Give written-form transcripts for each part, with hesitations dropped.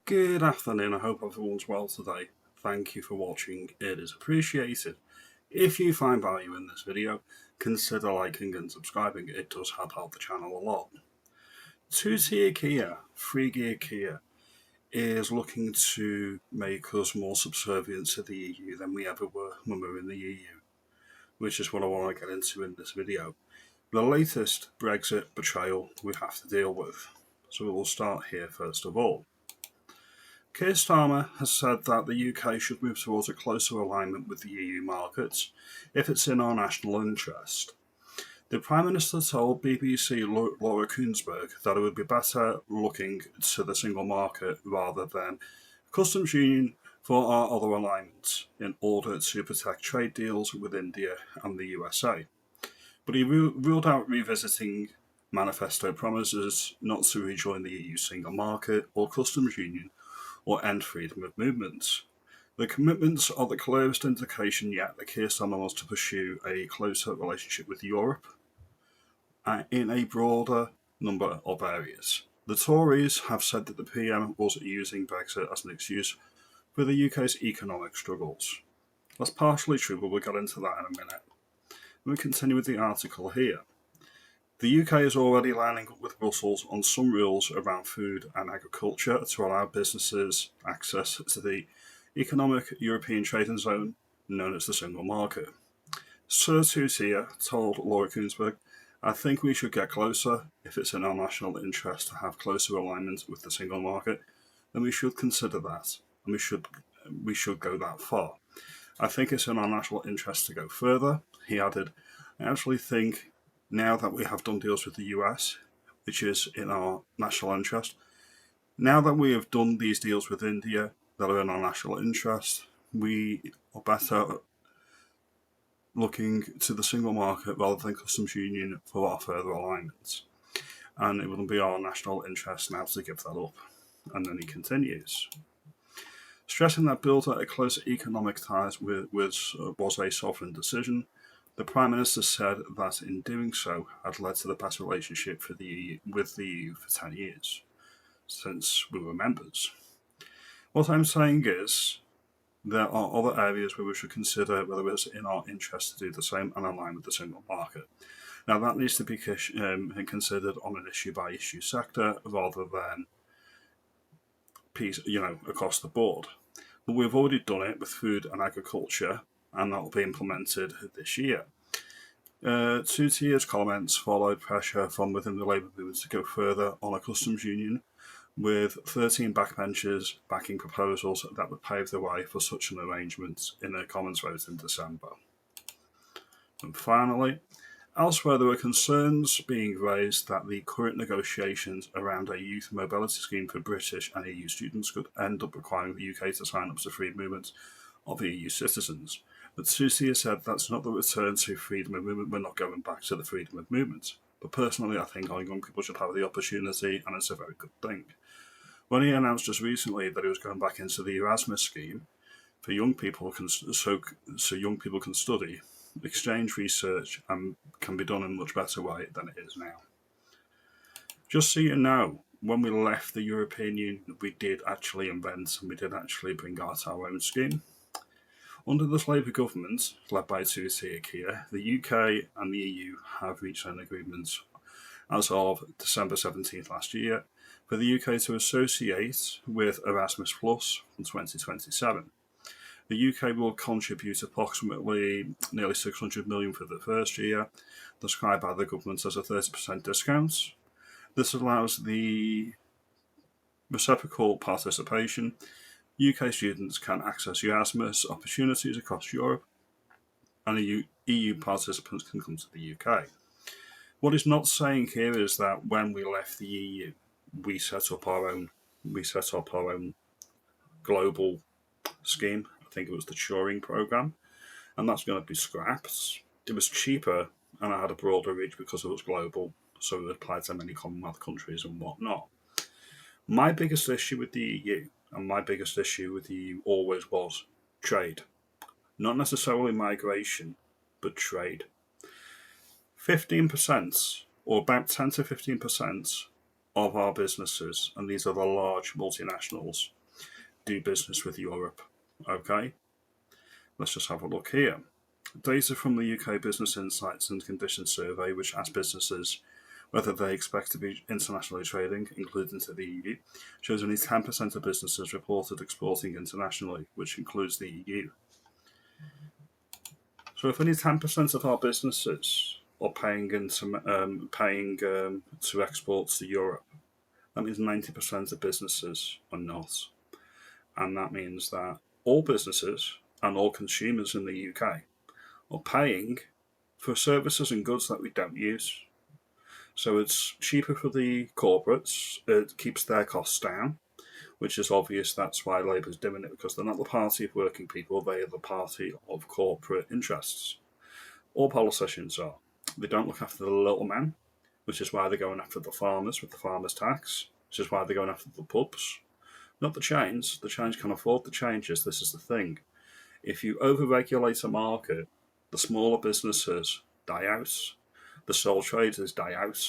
Good afternoon, I hope everyone's well today. Thank you for watching, it is appreciated. If you find value in this video, consider liking and subscribing, it does help the channel a lot. Two-tier Kia, three-gear Kia, is looking to make us more subservient to the EU than we ever were when we were in the EU, which is what I want to get into in this video. The latest Brexit betrayal we have to deal with. So we will start here first of all. Keir Starmer has said that the UK should move towards a closer alignment with the EU markets if it's in our national interest. The Prime Minister told BBC Laura Kuenssberg that it would be better looking to the single market rather than a customs union for our other alignments in order to protect trade deals with India and the USA. But he ruled out revisiting manifesto promises not to rejoin the EU single market or customs union or end freedom of movement. The commitments are the clearest indication yet that Keir Starmer wants to pursue a closer relationship with Europe in a broader number of areas. The Tories have said that the PM was using Brexit as an excuse for the UK's economic struggles. That's partially true, but we'll get into that in a minute. We continue with the article here. The UK is already lining up with Brussels on some rules around food and agriculture to allow businesses access to the economic European trading zone known as the single market. Sir Two-Tier told Laura Kuenssberg, "I think we should get closer. If it's in our national interest to have closer alignment with the single market, then we should consider that, and we should go that far. I think it's in our national interest to go further." He added, "I actually think now that we have done deals with the US, which is in our national interest, now that we have done these deals with India that are in our national interest, we are better looking to the single market rather than customs union for our further alignments. And it wouldn't be our national interest now to give that up." And then he continues, stressing that building a closer economic ties was a sovereign decision. The Prime Minister said that in doing so had led to the best relationship with the EU for 10 years, since we were members. What I'm saying is, there are other areas where we should consider whether it's in our interest to do the same and align with the single market. Now that needs to be considered on an issue-by-issue sector rather than across the board. But we've already done it with food and agriculture, and that will be implemented this year. Two-Tier's comments followed pressure from within the Labour movement to go further on a customs union, with 13 backbenchers backing proposals that would pave the way for such an arrangement in a Commons vote in December. And finally, elsewhere there were concerns being raised that the current negotiations around a youth mobility scheme for British and EU students could end up requiring the UK to sign up to free movement of EU citizens. But Two-Tier said that's not the return to freedom of movement, we're not going back to the freedom of movement. But personally, I think our young people should have the opportunity, and it's a very good thing. When he announced just recently that he was going back into the Erasmus scheme for young people, so young people can study, exchange research, and can be done in a much better way than it is now. Just so you know, when we left the European Union, we did actually invent and we did actually bring out our own scheme. Under this Labour government, led by Two-Tier Kia, the UK and the EU have reached an agreement as of December 17th last year for the UK to associate with Erasmus Plus from 2027. The UK will contribute approximately nearly $600 million for the first year, described by the government as a 30% discount. This allows the reciprocal participation. UK students can access Erasmus opportunities across Europe, and EU participants can come to the UK. What it's not saying here is that when we left the EU, we set up our own global scheme. I think it was the Turing program, and that's going to be scrapped. It was cheaper, and I had a broader reach because it was global, so it applied to many Commonwealth countries and whatnot. My biggest issue with the EU, and my biggest issue with the EU always was trade. Not necessarily migration, but trade. 15%, or about 10 to 15% of our businesses, and these are the large multinationals, do business with Europe. Okay? Let's just have a look here. Data from the UK Business Insights and Conditions Survey, which asks businesses whether they expect to be internationally trading, including into the EU, shows only 10% of businesses reported exporting internationally, which includes the EU. So if only 10% of our businesses are paying to exports to Europe, that means 90% of businesses are not. And that means that all businesses and all consumers in the UK are paying for services and goods that we don't use. So it's cheaper for the corporates, it keeps their costs down, which is obvious. That's why Labour's doing it, because they're not the party of working people, they are the party of corporate interests. All politicians are. They don't look after the little man, which is why they're going after the farmers with the farmers' tax, which is why they're going after the pubs. Not the chains. The chains can afford the changes. This is the thing. If you over-regulate a market, the smaller businesses die out, the sole traders die out,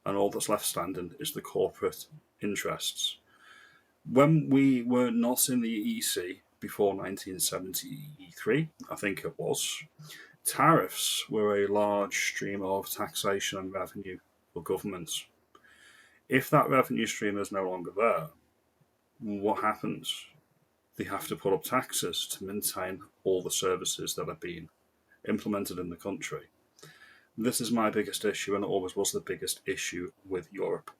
and all that's left standing is the corporate interests. When we were not in the EC before 1973, I think it was, tariffs were a large stream of taxation and revenue for governments. If that revenue stream is no longer there, what happens? They have to put up taxes to maintain all the services that are being implemented in the country. This is my biggest issue, and it always was the biggest issue with Europe.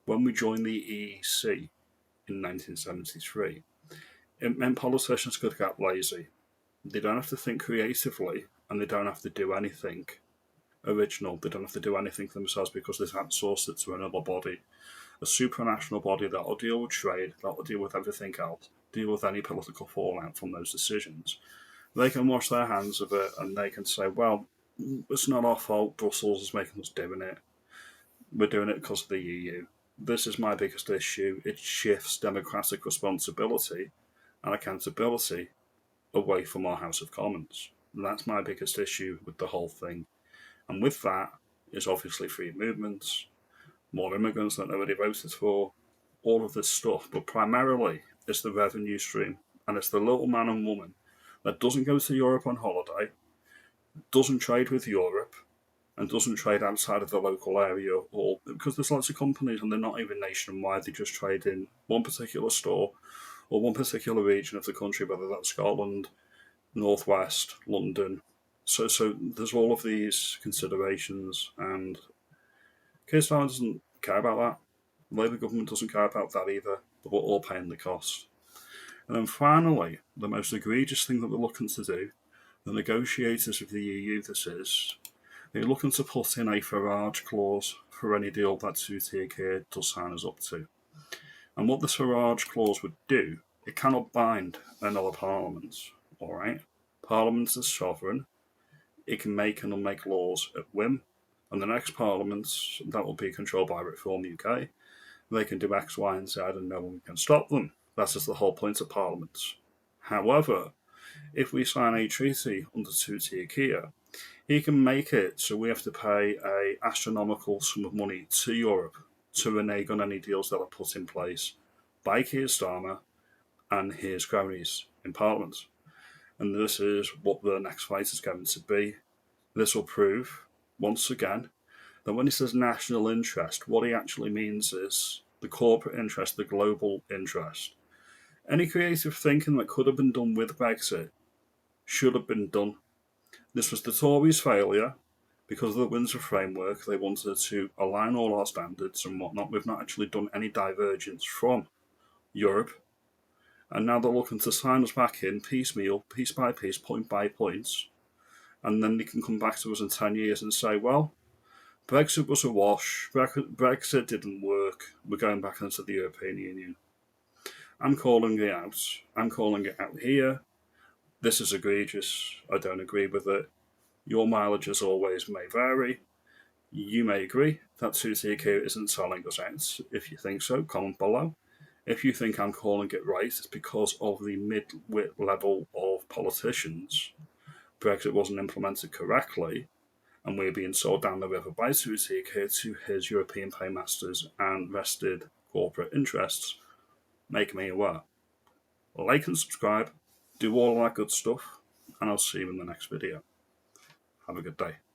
When we joined the EEC in 1973, it meant politicians could get lazy. They don't have to think creatively, and they don't have to do anything original. They don't have to do anything themselves because they've outsourced it to another body, a supranational body that will deal with trade, that will deal with everything else, deal with any political fallout from those decisions. They can wash their hands of it, and they can say, well, it's not our fault, Brussels is making us doing it. We're doing it because of the EU. This is my biggest issue. It shifts democratic responsibility and accountability away from our House of Commons. And that's my biggest issue with the whole thing. And with that is obviously free movements, more immigrants that nobody voted for, all of this stuff. But primarily, it's the revenue stream, and it's the little man and woman that doesn't go to Europe on holiday, doesn't trade with Europe, and doesn't trade outside of the local area, or because there's lots of companies and they're not even nationwide, they just trade in one particular store or one particular region of the country, whether that's Scotland, Northwest, London. So there's all of these considerations, and Keir Starmer doesn't care about that. The Labour government doesn't care about that either, but we're all paying the cost. And then finally, the most egregious thing that they're looking to do, the negotiators of the EU, this is, they're looking to put in a Farage clause for any deal that Turkey does sign us up to. And what this Farage clause would do, it cannot bind another parliament, alright? Parliament is sovereign, it can make and unmake laws at whim, and the next parliament, that will be controlled by Reform UK, they can do X, Y, and Z and no one can stop them. That is the whole point of parliaments. However, if we sign a treaty under Turkey, he can make it so we have to pay an astronomical sum of money to Europe to renege on any deals that are put in place by Keir Starmer and his cronies in Parliament. And this is what the next fight is going to be. This will prove, once again, that when he says national interest, what he actually means is the corporate interest, the global interest. Any creative thinking that could have been done with Brexit should have been done. This was the Tories' failure because of the Windsor framework. They wanted to align all our standards and whatnot. We've not actually done any divergence from Europe. And now they're looking to sign us back in piecemeal, piece by piece, point by point. And then they can come back to us in 10 years and say, well, Brexit was a wash. Brexit didn't work. We're going back into the European Union. I'm calling it out. I'm calling it out here. This is egregious. I don't agree with it. Your mileage, as always, may vary. You may agree that Turkey isn't selling us out. If you think so, comment below. If you think I'm calling it right, it's because of the mid-wit level of politicians. Brexit wasn't implemented correctly, and we're being sold down the river by Suzuki to his European paymasters and vested corporate interests, make me aware. Like and subscribe, do all that good stuff, and I'll see you in the next video. Have a good day.